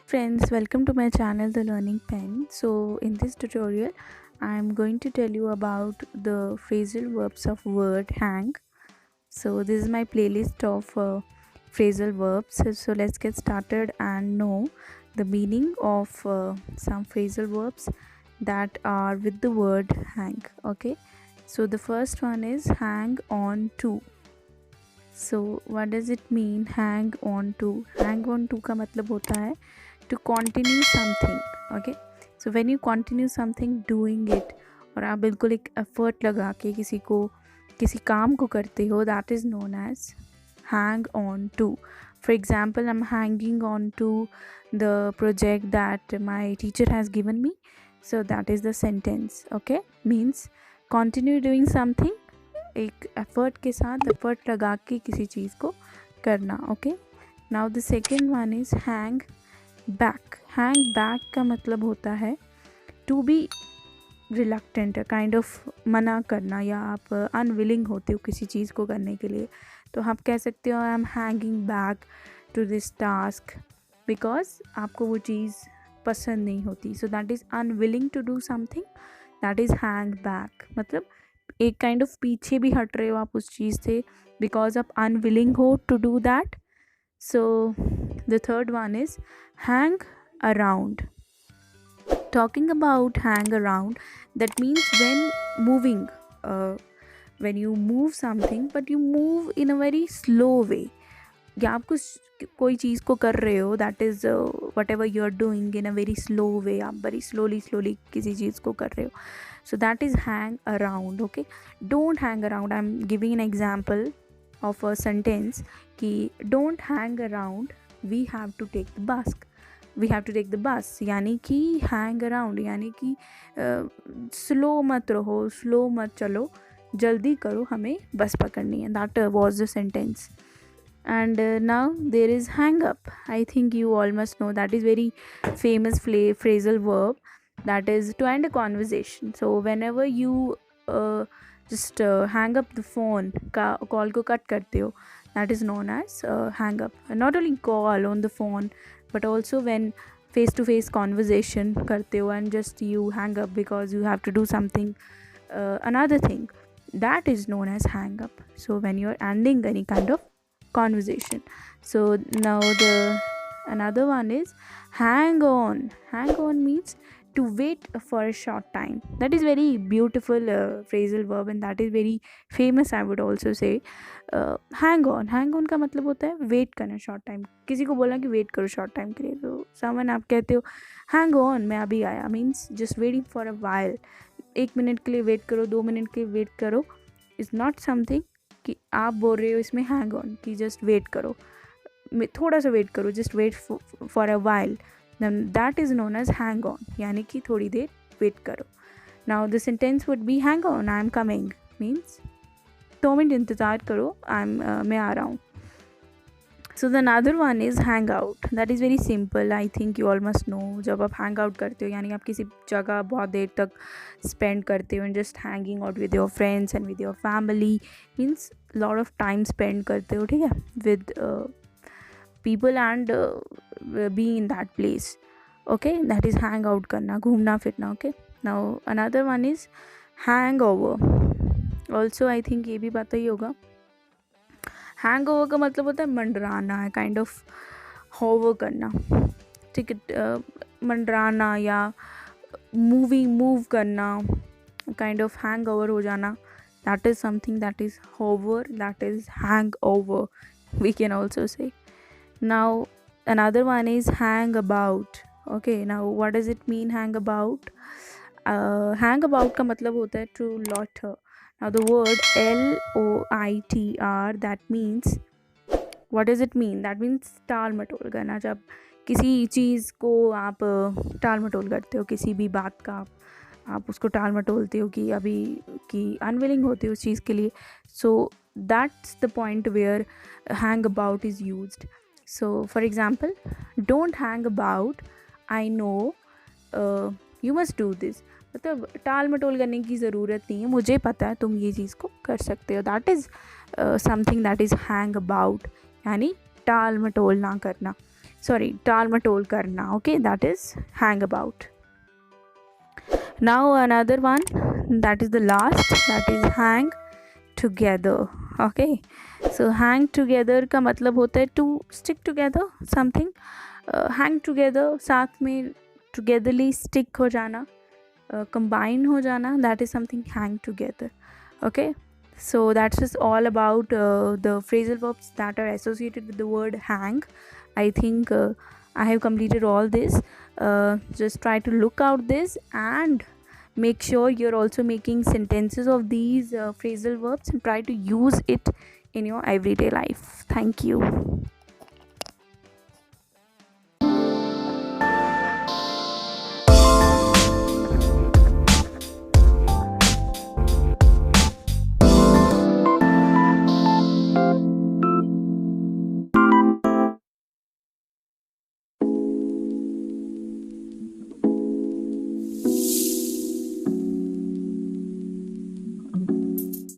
friends, welcome to my channel The Learning Pen. So in this tutorial I am going to tell you about the phrasal verbs of word hang. So this is my playlist of phrasal verbs. So let's get started and know the meaning of some phrasal verbs that are with the word hang. Okay, so the first one is hang on to. So what does it mean hang on to? Hang on to का मतलब होता है to continue something. Okay, so when you continue something doing it, और आप बिल्कुल एक effort लगा के किसी काम को करते हो, that is known as hang on to. For example, I'm hanging on to the project that my teacher has given me, so that is the sentence. Okay, means continue doing something, एक effort के साथ effort लगा के किसी चीज़ को करना. Okay, now the second one is hang back. Hang back का मतलब होता है to be reluctant, kind of मना करना, या आप अनविलिंग होते हो किसी चीज़ को करने के लिए, तो आप कह सकते हो I am hanging back to this task, because आपको वो चीज़ पसंद नहीं होती. So that is unwilling to do something, that is hang back. मतलब एक काइंड ऑफ पीछे भी हट रहे हो आप उस चीज़ से, बिकॉज आप अनविलिंग हो to do that. So the third one is hang around. Talking about hang around, that means when moving, when you move something but you move in a very slow way, या आप कुछ कोई चीज़ को कर रहे हो, that is whatever you are doing in a very slow way, आप बड़ी स्लोली किसी चीज़ को कर रहे हो, so that is hang around. Okay, don't hang around. I am giving an example of a sentence कि don't hang around, we have to take the bus. We have to take the bus, यानी कि hang around यानी कि slow मत रहो, slow मत चलो, जल्दी करो, हमें बस पकड़नी है. That was the sentence. And now there is hang up. I think you all must know that is very famous phrasal verb, that is to end a conversation. So whenever you just hang up the phone, call ko cut karte ho, that is known as hang up. Not only call on the phone, but also when face to face conversation karte ho and just you hang up because you have to do something, another thing, that is known as hang up. So when you're ending any kind of conversation. So now the another one is hang on. Hang on means to wait for a short time. That is very beautiful phrasal verb, and that is very famous, I would also say. Hang on. Hang on का मतलब होता है wait करना short time. किसी को बोलना कि wait करो शॉर्ट टाइम के लिए, तो समवन आप कहते हो हैंग ऑन, मैं अभी आया, means just waiting for a while. 1 minute के लिए वेट करो, 2 मिनट के लिए वेट करो, इज़ नॉट समथिंग कि आप बोल रहे हो इसमें हैंग ऑन कि जस्ट वेट करो, थोड़ा सा वेट करो, just wait for a while, then that is known as hang on, यानी कि थोड़ी देर वेट करो. Now the sentence would be hang on, I am coming, means 2 minute इंतज़ार करो, मैं आ रहा हूँ. So the another one is hang out. That is very simple, I think you all must know. जब आप हैंग आउट करते हो यानी आप किसी जगह बहुत देर तक स्पेंड करते हो, and just hanging out with your friends and with your family, means lot of time spend करते हो, ठीक है, with people and be in that place. Okay, that is hang out करना, घूमना फिरना. Okay, now another one is hang over. Also I think ये भी पता ही होगा. हैंग ओवर का मतलब होता है मंडराना है, काइंड ऑफ होवर करना, ठीक है, मंडराना या मूव करना, काइंड ऑफ हैंग ओवर हो जाना, that is something that is hover, that is hang over, we can also say. Now another one is hang about. Okay, now what does it mean hang about? Hang about का मतलब होता है to loiter. Now the word LOITR, that means, what does it mean? That means टाल मटोल करना. जब किसी चीज़ को आप टाल मटोल करते हो, किसी भी बात का आप उसको टाल मटोलते हो कि अभी कि अनविलिंग होते हो उस चीज़ के लिए. So that's the point where hang about is used. So for example, don't hang about, I know you must do this. मतलब टाल मटोल करने की ज़रूरत नहीं है, मुझे पता है तुम ये चीज़ को कर सकते हो. That is something that is hang about, यानी टाल मटोल ना करना. sorry, टाल मटोल करना. Okay, that is hang about. Now another one, that is the last, that is hang together. Okay, so hang together का मतलब होता है to stick together something. Hang together साथ में togetherly stick हो जाना, combine हो जाना, that is something hang together. Okay, so that's just all about the phrasal verbs that are associated with the word hang. I think I have completed all this. Just try to look out this and make sure you're also making sentences of these phrasal verbs and try to use it in your everyday life. Thank you.